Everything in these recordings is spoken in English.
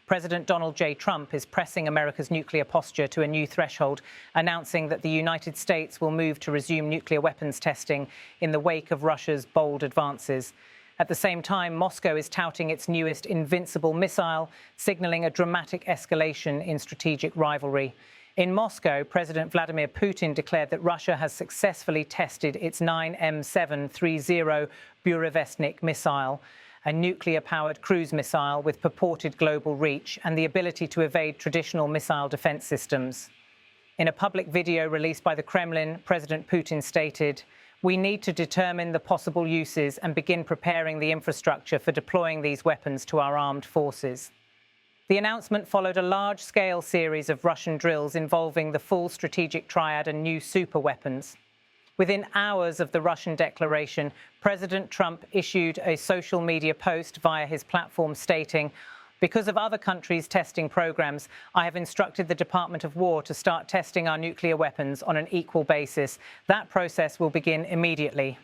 President Donald J. Trump is pressing America's nuclear posture to a new threshold, announcing that the United States will move to resume nuclear weapons testing in the wake of Russia's bold advances. At the same time, Moscow is touting its newest Invincible missile, signaling a dramatic escalation in strategic rivalry. In Moscow, President Vladimir Putin declared that Russia has successfully tested its 9M730 Burevestnik missile, a nuclear-powered cruise missile with purported global reach and the ability to evade traditional missile defense systems. In a public video released by the Kremlin, President Putin stated, "We need to determine the possible uses and begin preparing the infrastructure for deploying these weapons to our armed forces." The announcement followed a large-scale series of Russian drills involving the full strategic triad and new super weapons. Within hours of the Russian declaration, President Trump issued a social media post via his platform stating, "Because of other countries' testing programs, I have instructed the Department of War to start testing our nuclear weapons on an equal basis. That process will begin immediately."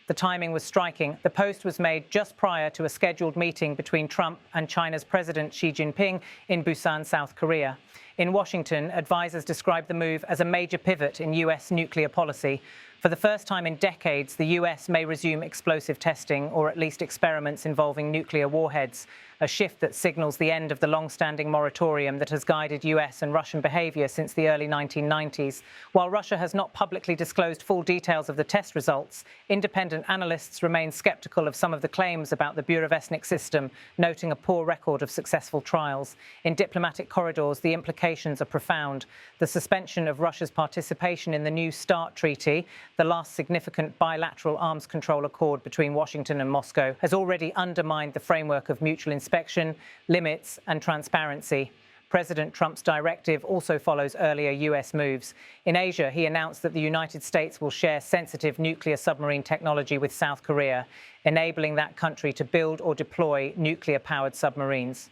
The timing was striking. The post was made just prior to a scheduled meeting between Trump and China's President Xi Jinping in Busan, South Korea. In Washington, advisors described the move as a major pivot in U.S. nuclear policy. For the first time in decades, the U.S. may resume explosive testing, or at least experiments involving nuclear warheads, a shift that signals the end of the long-standing moratorium that has guided U.S. and Russian behavior since the early 1990s. While Russia has not publicly disclosed full details of the test results, independent analysts remain skeptical of some of the claims about the Burevestnik system, noting a poor record of successful trials. In diplomatic corridors, the implications are profound. The suspension of Russia's participation in the New START treaty, the last significant bilateral arms control accord between Washington and Moscow, has already undermined the framework of mutual inspection, limits and transparency. President Trump's directive also follows earlier U.S. moves. In Asia, he announced that the United States will share sensitive nuclear submarine technology with South Korea, enabling that country to build or deploy nuclear-powered submarines.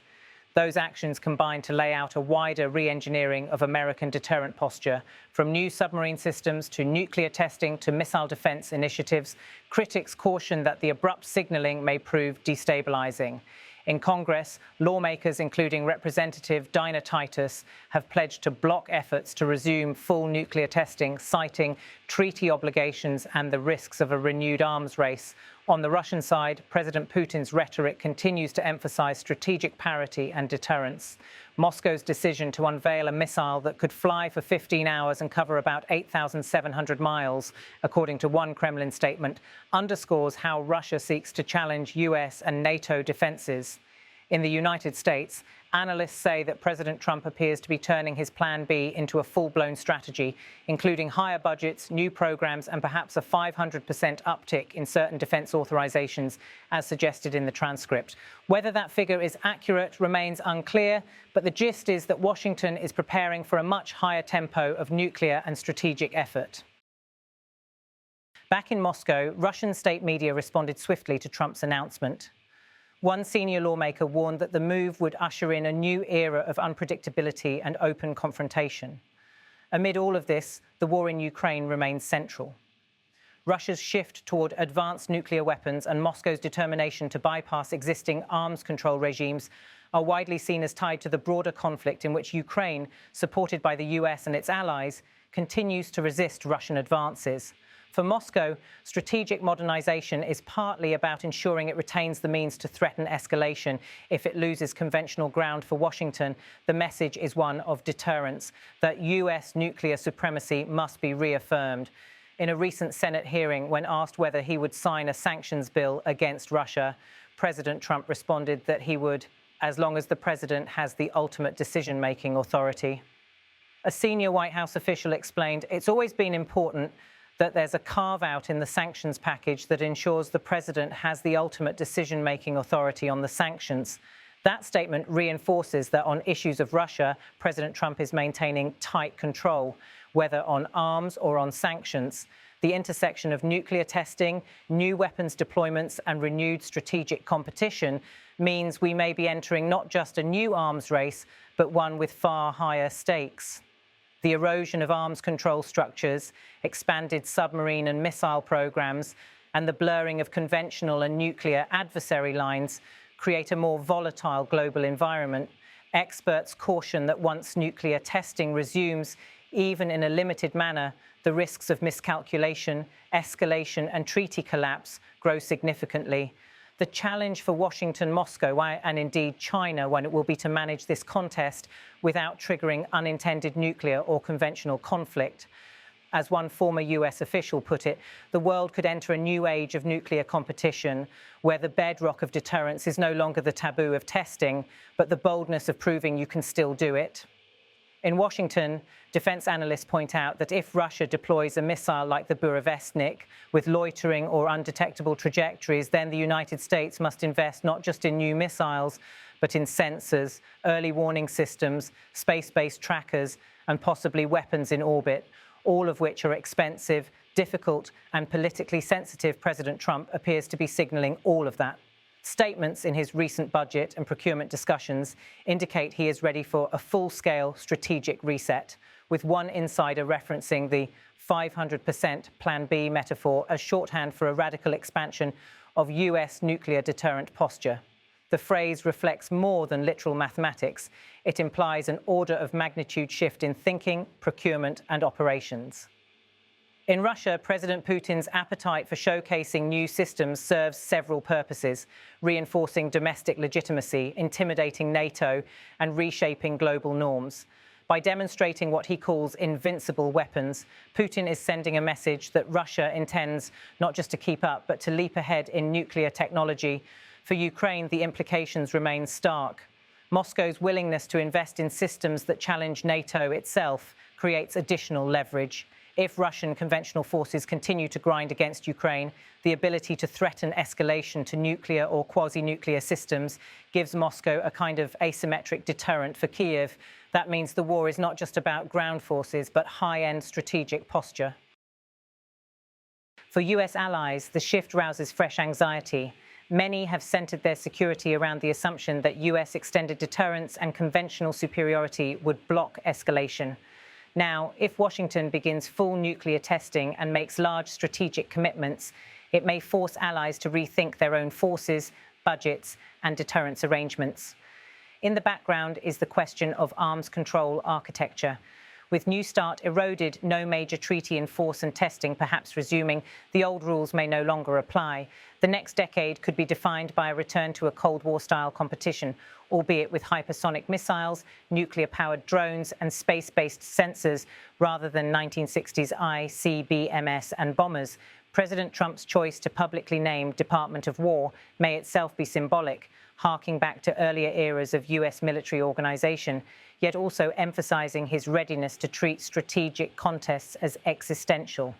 Those actions combine to lay out a wider re-engineering of American deterrent posture. From new submarine systems to nuclear testing to missile defense initiatives, critics caution that the abrupt signaling may prove destabilizing. In Congress, lawmakers, including Representative Dinah Titus, have pledged to block efforts to resume full nuclear testing, citing treaty obligations and the risks of a renewed arms race. On the Russian side, President Putin's rhetoric continues to emphasize strategic parity and deterrence. Moscow's decision to unveil a missile that could fly for 15 hours and cover about 8,700 miles, according to one Kremlin statement, underscores how Russia seeks to challenge US and NATO defenses. In the United States, analysts say that President Trump appears to be turning his Plan B into a full-blown strategy, including higher budgets, new programs, and perhaps a 500% uptick in certain defense authorizations, as suggested in the transcript. Whether that figure is accurate remains unclear, but the gist is that Washington is preparing for a much higher tempo of nuclear and strategic effort. Back in Moscow, Russian state media responded swiftly to Trump's announcement. One senior lawmaker warned that the move would usher in a new era of unpredictability and open confrontation. Amid all of this, the war in Ukraine remains central. Russia's shift toward advanced nuclear weapons and Moscow's determination to bypass existing arms control regimes are widely seen as tied to the broader conflict in which Ukraine, supported by the US and its allies, continues to resist Russian advances. For Moscow, strategic modernization is partly about ensuring it retains the means to threaten escalation if it loses conventional ground. For Washington, the message is one of deterrence, that US nuclear supremacy must be reaffirmed. In a recent Senate hearing, when asked whether he would sign a sanctions bill against Russia, President Trump responded that he would, as long as the president has the ultimate decision-making authority. A senior White House official explained, "It's always been important that there's a carve-out in the sanctions package that ensures the president has the ultimate decision-making authority on the sanctions." That statement reinforces that on issues of Russia, President Trump is maintaining tight control, whether on arms or on sanctions. The intersection of nuclear testing, new weapons deployments, and renewed strategic competition means we may be entering not just a new arms race, but one with far higher stakes. The erosion of arms control structures, expanded submarine and missile programs, and the blurring of conventional and nuclear adversary lines create a more volatile global environment. Experts caution that once nuclear testing resumes, even in a limited manner, the risks of miscalculation, escalation and treaty collapse grow significantly. The challenge for Washington, Moscow, and indeed China, when it will be to manage this contest without triggering unintended nuclear or conventional conflict. As one former US official put it, the world could enter a new age of nuclear competition where the bedrock of deterrence is no longer the taboo of testing, but the boldness of proving you can still do it. In Washington, defense analysts point out that if Russia deploys a missile like the Burevestnik with loitering or undetectable trajectories, then the United States must invest not just in new missiles, but in sensors, early warning systems, space-based trackers, and possibly weapons in orbit, all of which are expensive, difficult, and politically sensitive. President Trump appears to be signaling all of that. Statements in his recent budget and procurement discussions indicate he is ready for a full-scale strategic reset, with one insider referencing the 500% Plan B metaphor as shorthand for a radical expansion of US nuclear deterrent posture. The phrase reflects more than literal mathematics. It implies an order of magnitude shift in thinking, procurement, and operations. In Russia, President Putin's appetite for showcasing new systems serves several purposes: reinforcing domestic legitimacy, intimidating NATO, and reshaping global norms. By demonstrating what he calls invincible weapons, Putin is sending a message that Russia intends not just to keep up, but to leap ahead in nuclear technology. For Ukraine, the implications remain stark. Moscow's willingness to invest in systems that challenge NATO itself creates additional leverage. If Russian conventional forces continue to grind against Ukraine, the ability to threaten escalation to nuclear or quasi-nuclear systems gives Moscow a kind of asymmetric deterrent for Kyiv. That means the war is not just about ground forces, but high-end strategic posture. For US allies, the shift rouses fresh anxiety. Many have centered their security around the assumption that US extended deterrence and conventional superiority would block escalation. Now, if Washington begins full nuclear testing and makes large strategic commitments, it may force allies to rethink their own forces, budgets, and deterrence arrangements. In the background is the question of arms control architecture. With New START eroded, no major treaty in force and testing perhaps resuming, the old rules may no longer apply. The next decade could be defined by a return to a Cold War-style competition, albeit with hypersonic missiles, nuclear-powered drones, and space-based sensors, rather than 1960s ICBMs and bombers. President Trump's choice to publicly name Department of War may itself be symbolic, harking back to earlier eras of US military organization, yet also emphasizing his readiness to treat strategic contests as existential.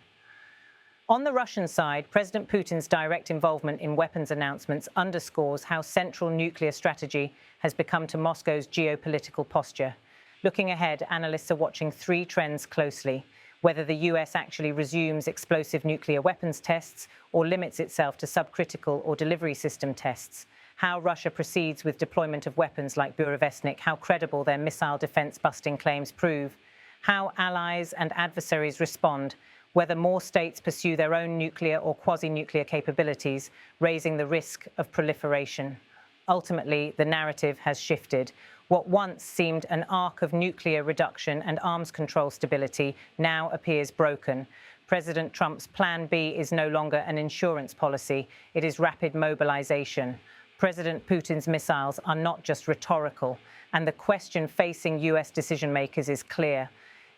On the Russian side, President Putin's direct involvement in weapons announcements underscores how central nuclear strategy has become to Moscow's geopolitical posture. Looking ahead, analysts are watching three trends closely: whether the US actually resumes explosive nuclear weapons tests or limits itself to subcritical or delivery system tests; how Russia proceeds with deployment of weapons like Burevestnik, how credible their missile defense-busting claims prove; how allies and adversaries respond, whether more states pursue their own nuclear or quasi-nuclear capabilities, raising the risk of proliferation. Ultimately, the narrative has shifted. What once seemed an arc of nuclear reduction and arms control stability now appears broken. President Trump's Plan B is no longer an insurance policy, it is rapid mobilization. President Putin's missiles are not just rhetorical, and the question facing US decision-makers is clear.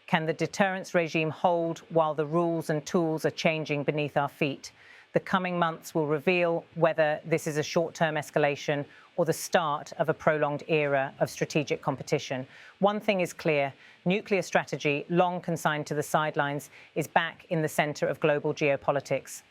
Can the deterrence regime hold while the rules and tools are changing beneath our feet? The coming months will reveal whether this is a short-term escalation or the start of a prolonged era of strategic competition. One thing is clear: nuclear strategy, long consigned to the sidelines, is back in the center of global geopolitics.